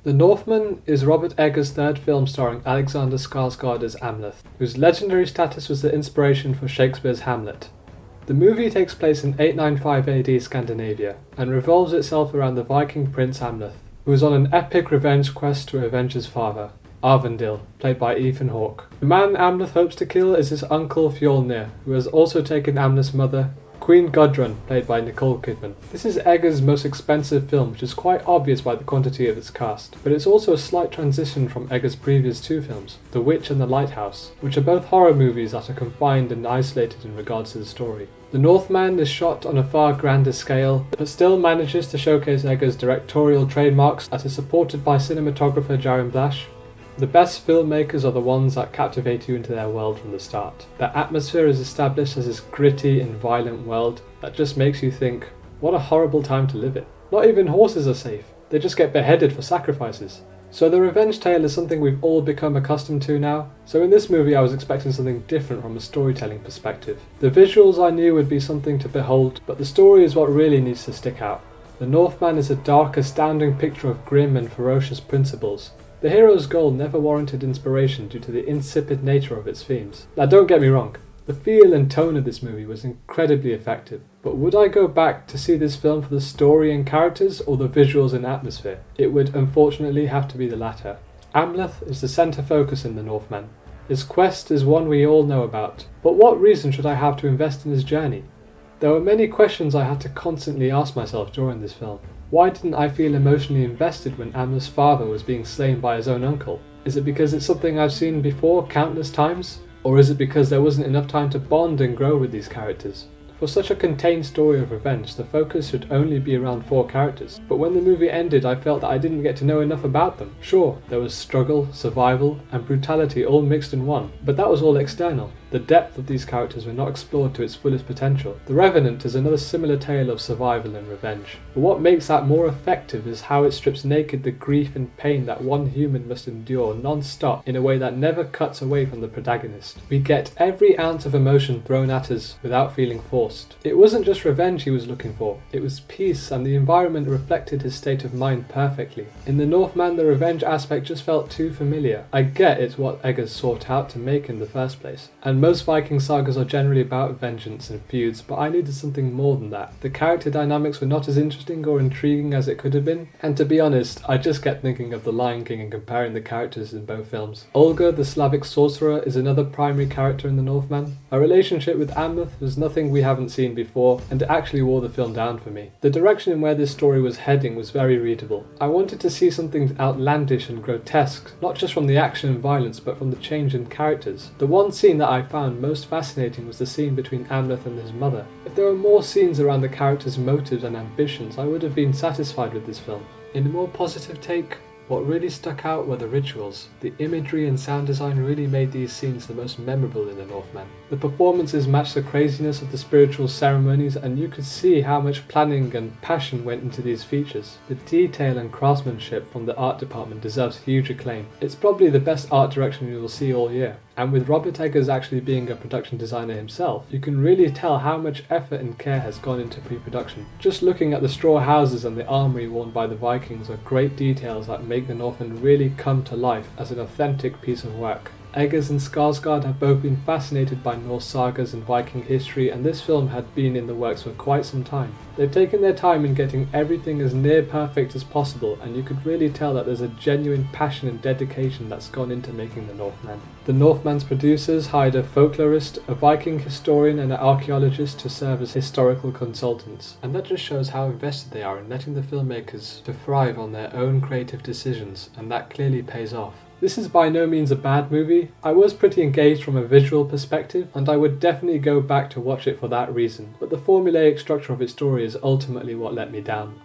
The Northman is Robert Eggers' third film starring Alexander Skarsgård as Amleth, whose legendary status was the inspiration for Shakespeare's Hamlet. The movie takes place in 895 AD Scandinavia, and revolves itself around the Viking prince Amleth, who is on an epic revenge quest to avenge his father, Arvindil, played by Ethan Hawke. The man Amleth hopes to kill is his uncle Fjolnir, who has also taken Amleth's mother, Queen Gudrun, played by Nicole Kidman. This is Eggers' most expensive film, which is quite obvious by the quantity of its cast, but it's also a slight transition from Eggers' previous two films, The Witch and The Lighthouse, which are both horror movies that are confined and isolated in regards to the story. The Northman is shot on a far grander scale, but still manages to showcase Eggers' directorial trademarks that is supported by cinematographer Jaron Blash. The best filmmakers are the ones that captivate you into their world from the start. The atmosphere is established as this gritty and violent world that just makes you think, what a horrible time to live in. Not even horses are safe, they just get beheaded for sacrifices. So the revenge tale is something we've all become accustomed to now, so in this movie I was expecting something different from a storytelling perspective. The visuals I knew would be something to behold, but the story is what really needs to stick out. The Northman is a dark, astounding picture of grim and ferocious principles. The hero's goal never warranted inspiration due to the insipid nature of its themes. Now don't get me wrong, the feel and tone of this movie was incredibly effective, but would I go back to see this film for the story and characters or the visuals and atmosphere? It would unfortunately have to be the latter. Amleth is the centre focus in The Northman. His quest is one we all know about, but what reason should I have to invest in his journey? There were many questions I had to constantly ask myself during this film. Why didn't I feel emotionally invested when Amleth's father was being slain by his own uncle? Is it because it's something I've seen before countless times? Or is it because there wasn't enough time to bond and grow with these characters? For such a contained story of revenge, the focus should only be around 4 characters, but when the movie ended I felt that I didn't get to know enough about them. Sure, there was struggle, survival, and brutality all mixed in one, but that was all external. The depth of these characters were not explored to its fullest potential. The Revenant is another similar tale of survival and revenge, but what makes that more effective is how it strips naked the grief and pain that one human must endure non-stop in a way that never cuts away from the protagonist. We get every ounce of emotion thrown at us without feeling forced. It wasn't just revenge he was looking for, it was peace, and the environment reflected his state of mind perfectly. In The Northman, the revenge aspect just felt too familiar. I get it's what Eggers sought out to make in the first place, and most Viking sagas are generally about vengeance and feuds, but I needed something more than that. The character dynamics were not as interesting or intriguing as it could have been, and to be honest, I just kept thinking of The Lion King and comparing the characters in both films. Olga, the Slavic sorcerer, is another primary character in The Northman. Her relationship with Amleth was nothing we haven't seen before, and it actually wore the film down for me. The direction in where this story was heading was very readable. I wanted to see something outlandish and grotesque, not just from the action and violence, but from the change in characters. The one scene that I found most fascinating was the scene between Amleth and his mother. If there were more scenes around the characters' motives and ambitions, I would have been satisfied with this film. In a more positive take, what really stuck out were the rituals. The imagery and sound design really made these scenes the most memorable in The Northman. The performances matched the craziness of the spiritual ceremonies, and you could see how much planning and passion went into these features. The detail and craftsmanship from the art department deserves huge acclaim. It's probably the best art direction you will see all year. And with Robert Eggers actually being a production designer himself, you can really tell how much effort and care has gone into pre-production. Just looking at the straw houses and the armoury worn by the Vikings are great details that make The Northman really come to life as an authentic piece of work. Eggers and Skarsgård have both been fascinated by Norse sagas and Viking history, and this film had been in the works for quite some time. They've taken their time in getting everything as near perfect as possible, and you could really tell that there's a genuine passion and dedication that's gone into making The Northman. The Northman's producers hired a folklorist, a Viking historian, and an archaeologist to serve as historical consultants, and that just shows how invested they are in letting the filmmakers to thrive on their own creative decisions, and that clearly pays off. This is by no means a bad movie. I was pretty engaged from a visual perspective, and I would definitely go back to watch it for that reason, but the formulaic structure of its story is ultimately what let me down.